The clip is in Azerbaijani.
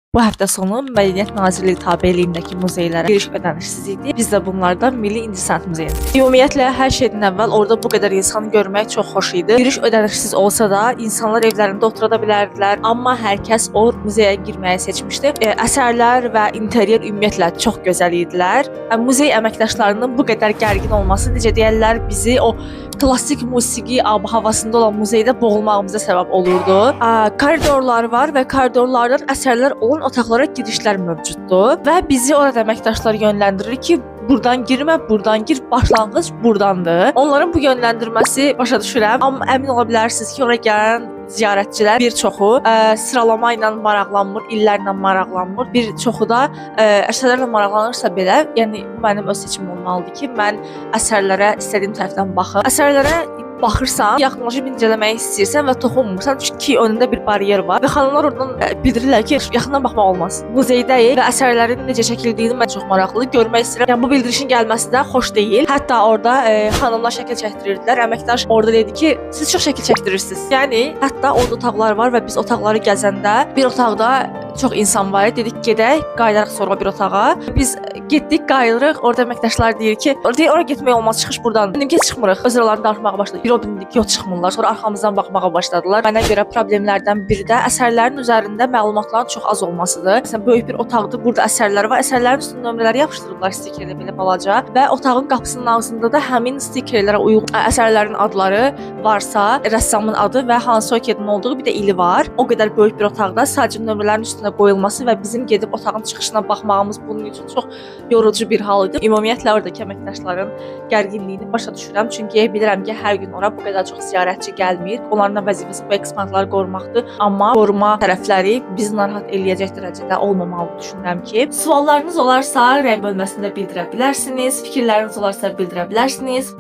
Bu həftə sonu Mədəniyyət Nazirliyi tabeliyindəki muzeylərə giriş ödənişsiz idi. Biz də bunlardan Milli İncəsənət Muzeyinə. Ümumiyyətlə hər şeydən əvvəl orada bu qədər insan görmək çox xoş idi. Giriş ödənişsiz olsa da insanlar evlərində otura da bilərdilər, amma hər kəs o muzeyə girməyi seçmişdi. Əsərlər və interyer ümumiyyətlə çox gözəl idilər. Muzey əməkdaşlarının bu qədər gərgin olması, necə deyirlər, bizi o klassik musiqi ab-havasında olan muzeydə boğulmağımıza səbəb olurdu. Koridorlar var və koridorlardan əsərlər olan otaqlara girişlər mövcuddur və bizi orada əməkdaşlar yönləndirir ki, buradan girmə, buradan gir, başlanğıc buradandır. Onların bu yönləndirməsi başa düşürəm, amma əmin ola bilərsiniz ki, ora gələn ziyarətçilər bir çoxu sıralama ilə maraqlanmır, illərlə maraqlanmır. Bir çoxu da əsərlərlə maraqlanırsa belə, yəni mənim öz seçimim olmalıdır ki, mən əsərlərə istədiyim tərəfdən baxım. Əsərlərə baxırsan, yaxınlaşıb incələmək istəyirsən və toxunmursan, çünki önündə bir baryer var və xanımlar oradan bildirirlər ki, yaxından baxmaq olmaz. Muzeydəyik və əsərlərin necə çəkildiyini mən çox maraqlı görmək istəyirəm. Yəni bu bildirişin gəlməsi də xoş deyil. Hətta orada xanımlar şəkil çəkdirirdilər. Əməkdaş orada dedi ki, siz çox şəkil çəkdirirsiniz. Yəni hətta orada otaqlar var və biz otaqları gəzəndə bir otaqda çox insan var idi. Dedik gedək, qayıdarıq sonra bir otağa. Biz getdik, qayıdırıq. Orada əməkdaşlar deyir ki, ora getmək olmaz, çıxış buradan. Dedim ki, çıxmırıq. Öz aralarında danışmağa başladı. Bir o bildik ki, çıxmırlar. Sonra arxamızdan baxmağa başladılar. Mənə görə problemlərdən biri də əsərlərin üzərində məlumatların çox az olmasıdır. Məsələn, böyük bir otaqdır. Burada əsərlər var. Əsərlərin üstünə nömrələri yapışdırıblar stikerlə belə balaca və otağın qapısının ağzında da həmin stikerlərə uyğun əsərlərin adları varsa, rəssamın adı və hansı okedin olduğu bir də ili var. O qədər böyük bir otaqda sadəcə nömrələrin üstünə qoyulması və bizim gedib otağın çıxışına baxmağımız bunun üçün çox yorucu bir hal idi. Ümumiyyətlə oradakı əməkdaşların gərginliyini başa düşürəm, çünki bilirəm ki, hər gün ora bu qədər çox ziyarətçi gəlmir. Onların vəzifəsi bu eksponatları qorumaqdır, amma qoruma tərəfləri bizi narahat eləyəcək dərəcədə olmamalı düşünürəm ki. Suallarınız olarsa rəy bölməsində bildirə bilərsiniz, fikirləriniz olarsa bildirə bilərsiniz.